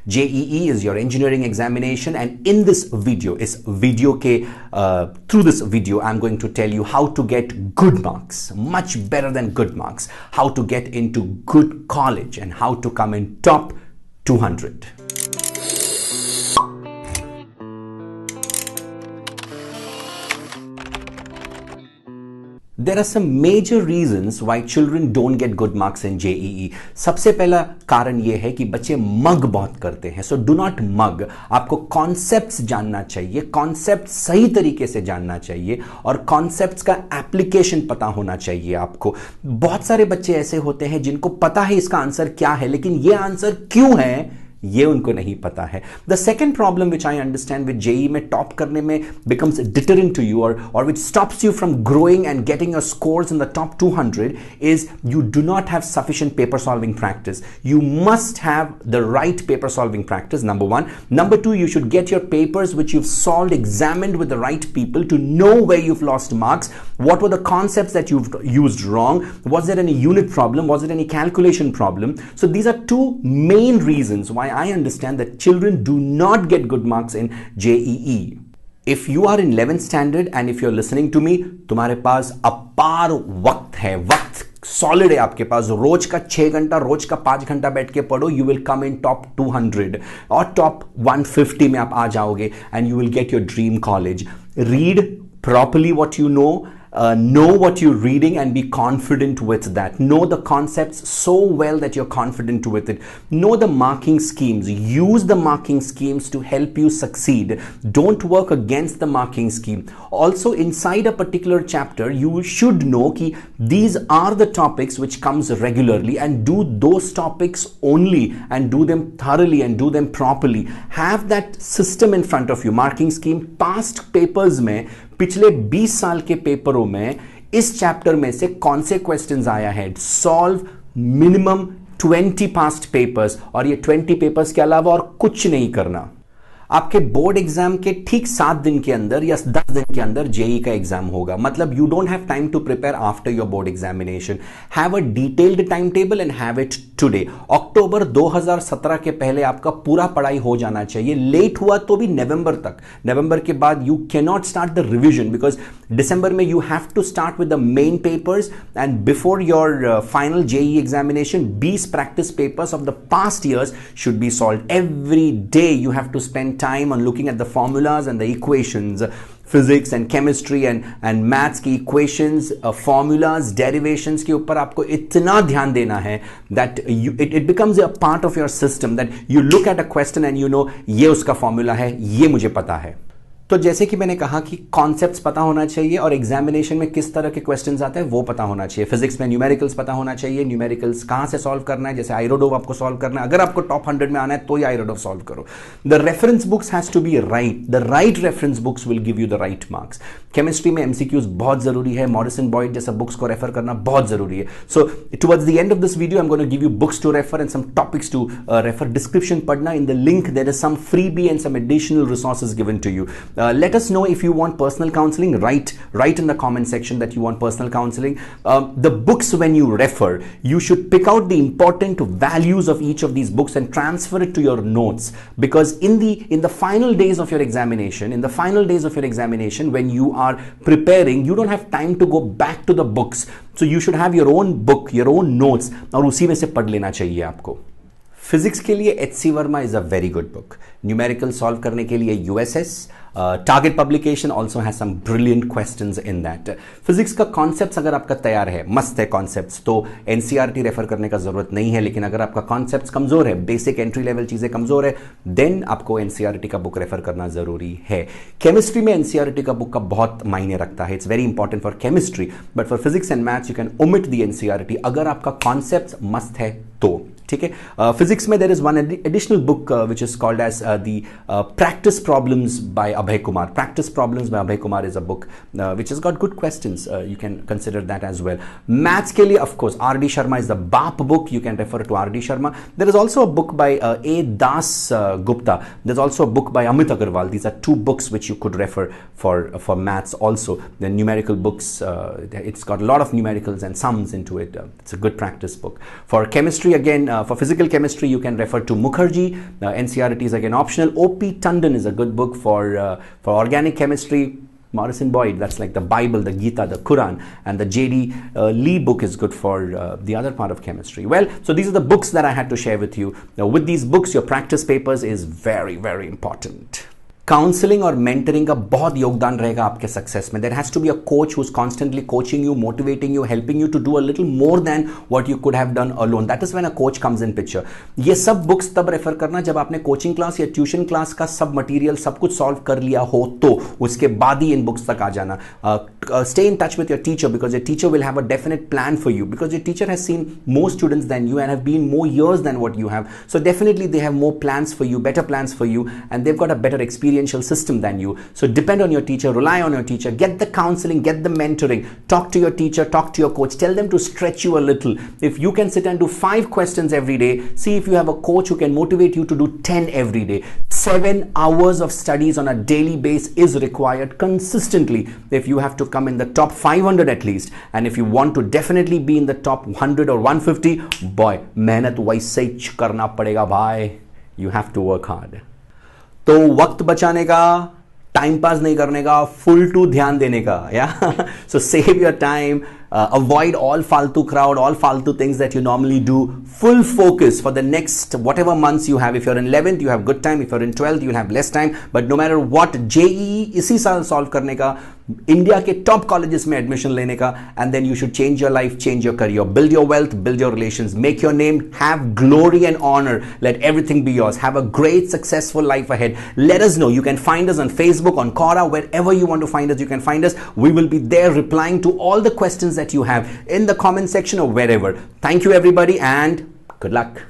JEE is your engineering examination, and in this video, through this video, I'm going to tell you how to get good marks, much better than good marks, how to get into good college, and how to come in top 200. There are some major reasons why children don't get good marks in JEE. सबसे पहला कारण यह है कि बच्चे मग बहुत करते हैं. So do not mug. आपको कॉन्सेप्ट्स जानना चाहिए, कॉन्सेप्ट सही तरीके से जानना चाहिए और कॉन्सेप्ट्स का एप्लीकेशन पता होना चाहिए आपको. बहुत सारे बच्चे ऐसे होते हैं जिनको पता है इसका आंसर क्या है, लेकिन यह आंसर क्यों है ये उनको नहीं पता है. The second problem which I understand with JEE में टॉप करने में बिकम्स डिटरेंट टू यू और which stops you from growing and getting your scores in the top 200 is you do not have sufficient paper solving practice. You must have the right paper solving practice, number one. Number two, you should get your papers which you've solved, examined with the right people to know where you've lost marks, what were the concepts that you've used wrong, was there any unit problem, was there any calculation problem. So these are two main reasons why I understand that children do not get good marks in JEE. If you are in 11th standard and if you're listening to me, तुम्हारे पास अपार वक्त है, वक्त solid है आपके पास. रोज का 6 घंटा, रोज का 5 घंटा बैठ के पढ़ो, you will come in top 200 और टॉप 150 में आप आ जाओगे and you will get your dream college. Read properly what you know what you're reading and be confident with that. Know the concepts so well that you're confident with it. Know the marking schemes. Use the marking schemes to help you succeed. Don't work against the marking scheme. Also, inside a particular chapter, you should know that these are the topics which comes regularly, and do those topics only and do them thoroughly and do them properly. Have that system in front of you. Marking scheme. Past papers में पिछले 20 साल के पेपरों में इस chapter में से कौन से क्वेश्चंस आया है. सॉल्व मिनिमम 20 पास्ट पेपर्स, और ये 20 पेपर्स के अलावा और कुछ नहीं करना. आपके बोर्ड एग्जाम के ठीक 7 दिन के अंदर या 10 दिन के अंदर जेई का एग्जाम होगा. मतलब you don't have time to prepare after your board examination. Have a detailed time table and have it today. October 2017 के पहले आपका पूरा पढ़ाई हो जाना चाहिए. लेट हुआ तो भी नवंबर तक. नवंबर के बाद you can not start the revision because December में you have to start with the main papers and before your final JEE examination 20 practice papers of the past years should be solve. Every day you have to spend time on looking at the formulas and the equations, physics and chemistry and maths की equations, formulas, derivations के ऊपर आपको इतना ध्यान देना है that it becomes a part of your system that you look at a question and you know ये उसका formula है, ये मुझे पता है. तो जैसे कि मैंने कहा कि कॉन्सेप्ट्स पता होना चाहिए और एग्जामिनेशन में किस तरह के क्वेश्चंस आते हैं वो पता होना चाहिए. फिजिक्स में न्यूमेरिकल्स पता होना चाहिए. न्यूमेरिकल्स कहां से सॉल्व करना है, जैसे आयरोडोव आपको सॉल्व करना है. अगर आपको टॉप 100 में आना है तो ये आयरोडोव सॉल्व करो. The reference books has to be right. The right reference books will give you the right marks. Chemistry में एमसीक्यूज बहुत जरूरी है. मॉरिसन बॉयड जैसा बुक्स को रेफर करना बहुत जरूरी है. So towards the end of this video I am going to give you books to refer and some topics to refer. Description पढ़ना. In the link there is some freebie and some additional resources given to you. Let us know if you want personal counseling. Write in the comment section that you want personal counseling. The books, when you refer, you should pick out the important values of each of these books and transfer it to your notes, because in the final days of your examination, when you are preparing, you don't have time to go back to the books. So you should have your own book, your own notes, और उसी में से पढ़ लेना चाहिए आपको. Physics के लिए H C. Verma is a very good book. Numerical solve करने के लिए यूएसएस. Target publication also has some brilliant questions in that. Physics का कॉन्सेप्ट्स अगर आपका तैयार है, मस्त है कॉन्सेप्ट्स, तो एनसीईआरटी रेफर करने का जरूरत नहीं है. लेकिन अगर आपका कॉन्सेप्ट्स कमजोर है, बेसिक एंट्री लेवल चीजें कमजोर है, देन आपको एनसीईआरटी का बुक रेफर करना जरूरी है. केमिस्ट्री में एनसीईआरटी का बुक का बहुत मायने रखता है. It's very important for chemistry, but for physics and maths you can omit the NCERT अगर आपका कॉन्सेप्ट्स मस्त है तो. ठीक है. फिजिक्स में there is one additional book which is called as the practice problems by Abhay Kumar. Practice problems by Abhay Kumar is a book which is got good questions. You can consider that as well. Maths के लिए of course R D Sharma is the बाप book. You can refer to R D Sharma. There is also a book by A Das Gupta. There is also a book by Amit Agarwal. These are two books which you could refer for maths also. The numerical books, it's got a lot of numericals and sums into it. It's a good practice book. For chemistry again, For physical chemistry, you can refer to Mukherjee. NCERT is again optional. OP Tandon is a good book for organic chemistry. Morrison Boyd, that's like the Bible, the Gita, the Quran, and the J.D. Lee book is good for the other part of chemistry. Well, so these are the books that I had to share with you. Now, with these books, your practice papers is very, very important. Counselling और mentoring का बहुत योगदान रहेगा आपके success में. There has to be a coach who is constantly coaching you, motivating you, helping you to do a little more than what you could have done alone. That is when a coach comes in picture. ये सब books तब refer करना जब आपने coaching class या tuition class का सब material सब कुछ सॉल्व कर लिया हो, तो उसके बाद ही इन बुक्स तक आ जाना. Stay in touch with your teacher because your teacher will have a definite plan for you because your teacher has seen more students than you and have been more years than what you have. So definitely they have more plans for you, better plans for you, and they've got a better experiential system than you. So depend on your teacher, rely on your teacher, get the counseling, get the mentoring, talk to your teacher, talk to your coach, tell them to stretch you a little. If you can sit and do 5 questions every day, see if you have a coach who can motivate you to do 10 every day. 7 hours of studies on a daily basis is required consistently if you have to come in the top 500 at least. And if you want to definitely be in the top 100 or 150, boy, मेहनत वैसे ही करना पड़ेगा भाई. You have to work hard. तो वक्त बचाने का, time pass नहीं करने का, फुल टू ध्यान देने का. या सो save your time. Avoid all faltu crowd, all faltu things that you normally do. Full focus for the next whatever months you have. If you're in 11th, you have good time. If you're in 12th, you'll have less time. But no matter what, JEE इसी साल solve करने का, India के top colleges में admission लेने का, and then you should change your life, change your career, build your wealth, build your relations, make your name, have glory and honor. Let everything be yours. Have a great, successful life ahead. Let us know. You can find us on Facebook, on Quora, wherever you want to find us. You can find us. We will be there replying to all the questions that you have in the comment section or wherever. Thank you everybody and good luck.